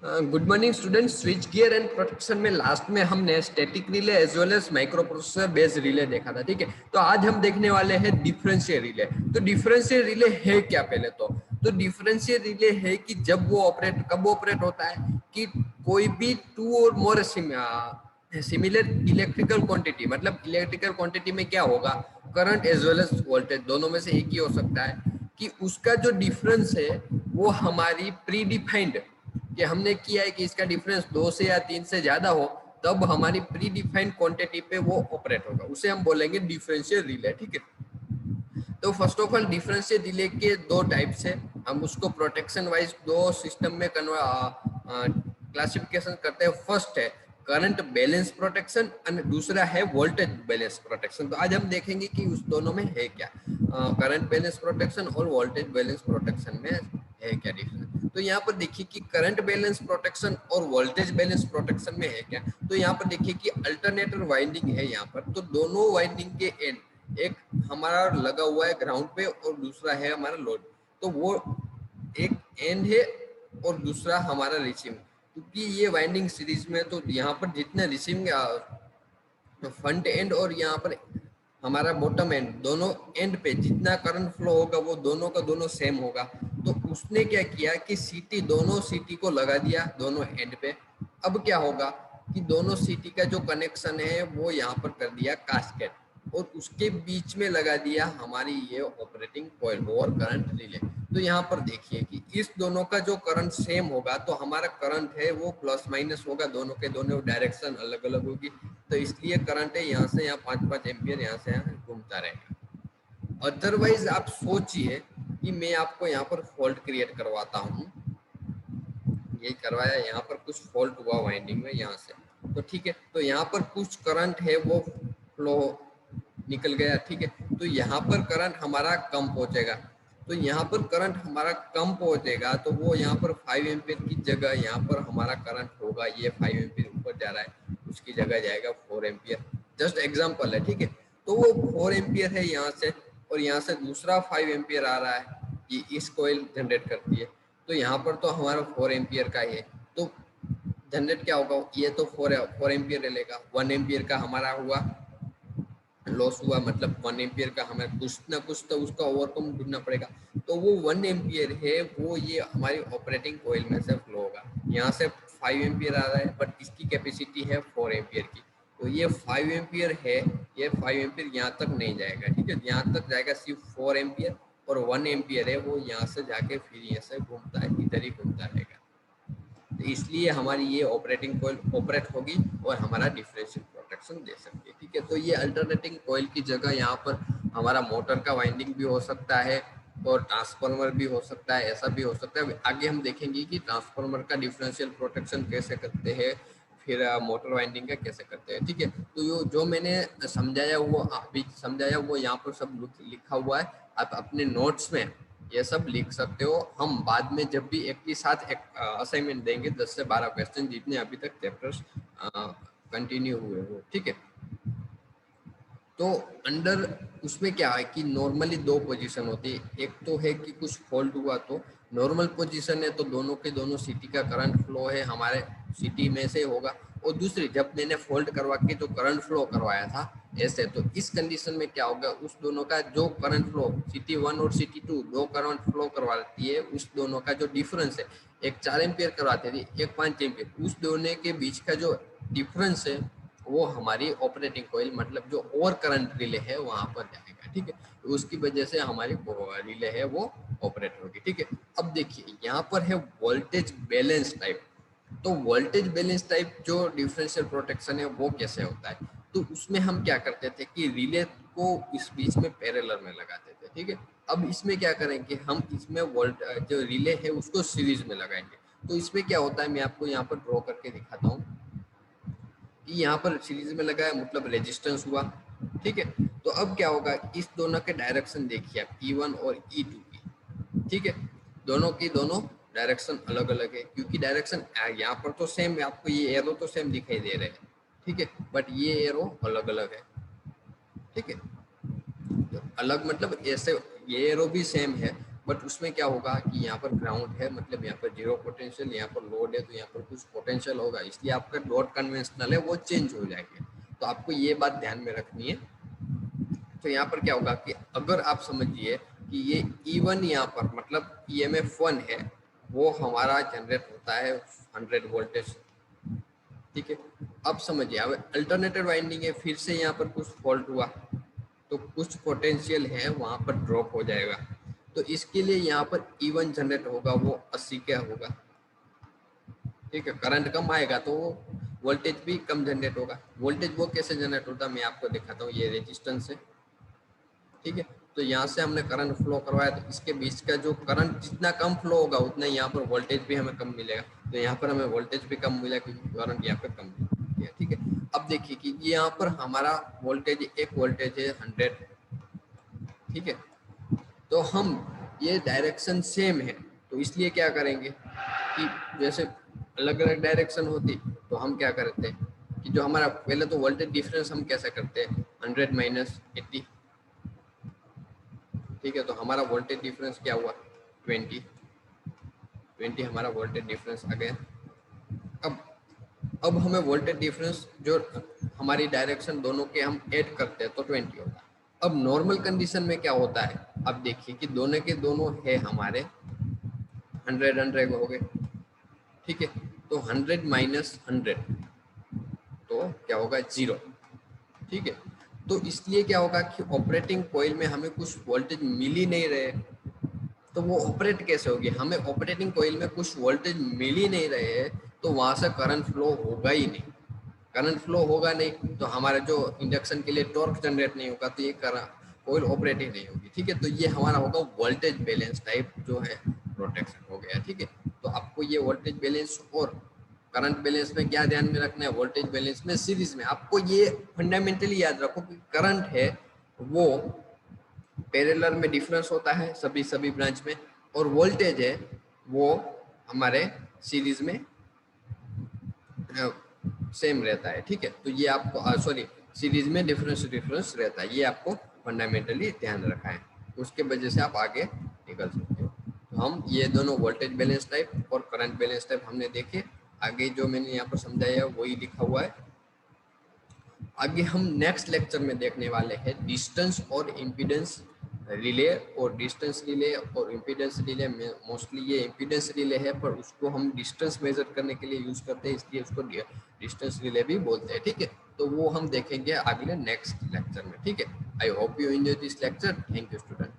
Good morning student. Switch gear and protection में last में हमने static relay as well as microprocessor based relay देखा था, ठीक है। तो आज हम देखने वाले हैं डिफरेंशियल रिले। तो डिफरेंशियल रिले है क्या? पहले तो डिफरेंशियल रिले है कि जब वो कब ऑपरेट होता है कि कोई भी टू और मोर सिमिलर इलेक्ट्रिकल क्वांटिटी, मतलब इलेक्ट्रिकल क्वांटिटी में क्या होगा, current as well as voltage दोनों में से एक ही हो सकता है कि उसका जो डिफरेंस है वो हमारी प्री डिफाइंड, कि हमने किया है कि इसका डिफरेंस 2 से या 3 से ज्यादा हो, तब हमारी प्री डिफाइंड क्वांटिटी पे वो ऑपरेट होगा, उसे हम बोलेंगे डिफरेंशियल रिले, ठीक है। तो first of all differential relay के दो टाइप्स है, हम उसको प्रोटेक्शन वाइज दो सिस्टम में क्लासिफिकेशन करते हैं। फर्स्ट है करंट बैलेंस प्रोटेक्शन और दूसरा है वोल्टेज बैलेंस प्रोटेक्शन। तो आज हम देखेंगे कि उस दोनों में है क्या, करंट बैलेंस प्रोटेक्शन और वोल्टेज बैलेंस प्रोटेक्शन में है क्या डिफरेंस। तो यहाँ पर देखिए कि करंट बैलेंस प्रोटेक्शन और वोल्टेज बैलेंस प्रोटेक्शन में है क्या। तो यहाँ पर देखिए कि अल्टरनेटर वाइंडिंग है यहाँ पर, तो दोनों वाइंडिंग के एंड, एक हमारा लगा हुआ है ग्राउंड पे और दूसरा है हमारा लोड, तो वो एक एंड है और दूसरा हमारा रिसीव, क्योंकि ये वाइंडिंग सीरीज में तो यहाँ पर जितने रिसीविंग फ्रंट एंड और यहाँ पर हमारा बॉटम एंड, दोनों एंड पे जितना करंट फ्लो होगा वो दोनों का दोनों सेम होगा। तो उसने क्या किया कि सीटी, दोनों सीटी को लगा दिया दोनों एंड पे। अब क्या होगा कि दोनों सीटी का जो कनेक्शन है वो यहाँ पर कर दिया कास्केट और उसके बीच में लगा दिया हमारी ये ऑपरेटिंग कॉइल और करंट रिले। तो यहाँ पर देखिए कि इस दोनों का जो करंट सेम होगा तो हमारा करंट है वो प्लस माइनस होगा, दोनों के दोनों डायरेक्शन अलग अलग होगी। तो इसलिए करंट है यहाँ से यहाँ 5-5 एम्पियर यहाँ से यहाँ घूमता रहेगा। अदरवाइज आप सोचिए कि मैं आपको यहाँ पर फॉल्ट क्रिएट करवाता हूँ, ये करवाया, यहाँ पर कुछ फॉल्ट हुआ वाइंडिंग में यहाँ से, तो ठीक है। तो यहाँ पर कुछ करंट है वो फ्लो निकल गया, ठीक है। तो यहाँ पर करंट हमारा कम पहुंचेगा, तो यहाँ पर करंट हमारा कम पहुंचेगा तो वो यहाँ पर 5 एम्पियर की जगह यहाँ पर हमारा करंट होगा, ये 5 एम्पियर ऊपर जा रहा है, उसकी जगह जाएगा 4 एम्पियर। जस्ट एग्जांपल है, ठीक है। तो वो 4 एम्पियर है यहाँ से, और यहाँ से दूसरा 5 एम्पियर आ रहा है, ये इस कॉइल जनरेट करती है। तो यहाँ पर तो हमारा 4 एम्पियर का ही है, तो जनरेट क्या होगा, ये तो 4 एम्पियर लेगा, 1 एम्पियर का हमारा हुआ लॉस हुआ, मतलब 1 एम्पियर का हमें कुछ ना कुछ तो उसका ओवरकम ढूंढना पड़ेगा। तो वो 1 एम्पियर है वो ये हमारी ऑपरेटिंग कॉइल में से फ्लो होगा, यहाँ से 5 एम्पियर आ रहा है बट इसकी कैपेसिटी है 4 एम्पियर की। तो ये 5 एम्पियर है, ये 5 एम्पियर यहाँ तक नहीं जाएगा, ठीक है। यहाँ तक जाएगा सिर्फ 4 एम्पियर, और 1 एम्पियर है वो यहाँ से जाके फिर यहाँ से घूमता है, इधर ही घूमता रहेगा। तो इसलिए हमारी ये ऑपरेटिंग कॉइल ऑपरेट होगी और हमारा डिफरेंशियल प्रोटेक्शन दे सकती है, ठीक है। तो ये अल्टरनेटिंग कॉइल की जगह यहाँ पर हमारा मोटर का वाइंडिंग भी हो सकता है और ट्रांसफार्मर भी हो सकता है, ऐसा भी हो सकता है। आगे हम देखेंगे कि ट्रांसफार्मर का डिफरेंशियल प्रोटेक्शन कैसे करते हैं, फिर मोटर वाइंडिंग का कैसे करते हैं, ठीक है। तो जो मैंने समझाया वो अभी समझाया वो यहाँ पर सब लिखा हुआ है, आप अपने नोट्स में ये सब लिख सकते हो। हम बाद में जब भी एक ही साथ एक असाइनमेंट देंगे 10 से 12 क्वेश्चन, जितने अभी तक चैप्टर्स कंटिन्यू हुए हो, ठीक है। तो अंडर उसमें क्या है कि नॉर्मली दो पोजीशन होती है, एक तो है कि कुछ फॉल्ट हुआ तो नॉर्मल पोजीशन है तो दोनों के दोनों सिटी का करंट फ्लो है हमारे सिटी में से होगा, और दूसरी जब मैंने फॉल्ट करवा के जो करंट फ्लो करवाया था ऐसे, तो इस कंडीशन में क्या होगा, उस दोनों का जो करंट फ्लो सिटी 1 और सिटी 2 दो करंट फ्लो करवाती है, उस दोनों का जो डिफरेंस है, एक 4 एम्पियर करवाती थी, एक 5 एम्पियर, उस दोनों के बीच का जो डिफरेंस है वो हमारी ऑपरेटिंग कॉइल, मतलब जो ओवर करंट रिले है वहां पर जाएगा, ठीक है। तो उसकी वजह से हमारी रिले है वो ऑपरेट होगी, ठीक है। अब देखिए यहाँ पर है वोल्टेज बैलेंस टाइप। तो वोल्टेज बैलेंस टाइप जो डिफरेंशियल प्रोटेक्शन है वो कैसे होता है, तो उसमें हम क्या करते थे कि रिले को इस बीच में पैरेलल में लगाते थे, ठीक है। अब इसमें क्या करेंगे, हम इसमें वोल्ट जो रिले है उसको सीरीज में लगाएंगे। तो इसमें क्या होता है, मैं आपको यहाँ पर ड्रॉ करके दिखाता हूँ कि यहाँ पर सीरीज में लगा है, मतलब रेजिस्टेंस हुआ, ठीक है। तो अब क्या होगा, इस दोनों के डायरेक्शन देखिए आप, E1 और E2 की, ठीक है। दोनों की दोनों डायरेक्शन अलग अलग है, क्योंकि डायरेक्शन यहाँ पर तो सेम है, आपको ये एरो तो सेम दिखाई दे रहे हैं, ठीक है, बट ये एरो अलग अलग है, ठीक है। तो अलग मतलब ऐसे ये एरो भी सेम है बट उसमें क्या होगा कि यहाँ पर ग्राउंड है, मतलब यहाँ पर जीरो पोटेंशियल, यहाँ पर लोड है, तो यहाँ पर कुछ पोटेंशियल होगा, इसलिए आपका डॉट कन्वेंशनल है वो चेंज हो जाएंगे। तो आपको ये बात ध्यान में रखनी है। तो यहाँ पर क्या होगा कि अगर आप समझिए कि ये E1 यहाँ पर मतलब EMF 1 है, वो हमारा जनरेट होता है 100 वोल्टेज, ठीक है। अब समझिए, अब अल्टरनेटेड वाइंडिंग है, फिर से यहाँ पर कुछ फॉल्ट हुआ तो कुछ पोटेंशियल है वहां पर ड्रॉप हो जाएगा, तो इसके लिए यहाँ पर E1 जनरेट होगा वो 80 का होगा, ठीक है। करंट कम आएगा तो वोल्टेज भी कम जनरेट होगा। वोल्टेज वो कैसे जनरेट होता है मैं आपको दिखाता हूँ, ये रेजिस्टेंस है, ठीक है। तो यहाँ से हमने करंट फ्लो करवाया, तो इसके बीच का जो करंट जितना कम फ्लो होगा उतना यहाँ पर वोल्टेज भी हमें कम मिलेगा, तो यहाँ पर हमें वोल्टेज भी कम मिलेगा क्योंकि करंट यहाँ पे कम है, ठीक है। अब देखिए कि यहाँ पर हमारा वोल्टेज, एक वोल्टेज है 100, ठीक है। तो हम ये डायरेक्शन सेम है, तो इसलिए क्या करेंगे कि जैसे अलग अलग डायरेक्शन होती तो हम क्या करते हैं कि जो हमारा पहले तो वोल्टेज डिफरेंस हम कैसे करते हैं 100 माइनस 80, ठीक है। तो हमारा वोल्टेज डिफरेंस क्या हुआ 20 हमारा वोल्टेज डिफरेंस आ गया। अब हमें वोल्टेज डिफरेंस जो हमारी डायरेक्शन दोनों के हम ऐड करते हैं तो 20 होगा। अब नॉर्मल कंडीशन में क्या होता है, अब देखिए कि दोनों के दोनों है हमारे 100 हो गए, ठीक है। तो 100 माइनस 100 तो क्या होगा 0, ठीक है। तो इसलिए क्या होगा कि ऑपरेटिंग कॉइल में हमें कुछ वोल्टेज मिल ही नहीं रहे, तो वो ऑपरेट कैसे होगी, हमें ऑपरेटिंग कॉइल में कुछ वोल्टेज मिल ही नहीं रहे हैं, तो वहां से करंट फ्लो होगा ही नहीं। करंट फ्लो होगा नहीं तो हमारा जो इंडक्शन के लिए टॉर्क जनरेट नहीं होगा, तो ये कॉइल ऑपरेट ही नहीं होगी, ठीक है। तो ये हमारा होगा वोल्टेज बैलेंस टाइप जो है प्रोटेक्शन हो गया, ठीक है। तो आपको ये वोल्टेज बैलेंस और करंट बैलेंस में क्या ध्यान में रखना है, वोल्टेज बैलेंस में सीरीज में आपको ये फंडामेंटली याद रखो कि करंट है वो पैरेलल में डिफरेंस होता है सभी ब्रांच में, और वोल्टेज है वो हमारे सीरीज में सेम रहता है, ठीक है। तो ये आपको सॉरी सीरीज में डिफरेंस रहता है, ये आपको फंडामेंटली ध्यान रखा है, उसके वजह से आप आगे निकल सकते हो। तो हम ये दोनों वोल्टेज बैलेंस टाइप और करंट बैलेंस टाइप हमने देखे। आगे जो मैंने यहाँ पर समझाया वही लिखा हुआ है। आगे हम नेक्स्ट लेक्चर में देखने वाले हैं डिस्टेंस और इम्पीडेंस रिले, और डिस्टेंस रिले और इम्पीडेंस रिले में मोस्टली ये इम्पीडेंस रिले है, पर उसको हम डिस्टेंस मेजर करने के लिए यूज करते हैं, इसलिए उसको डिस्टेंस रिले भी बोलते हैं, ठीक है। तो वो हम देखेंगे अगले नेक्स्ट लेक्चर में, ठीक है। I hope you enjoy this lecture. Thank you student.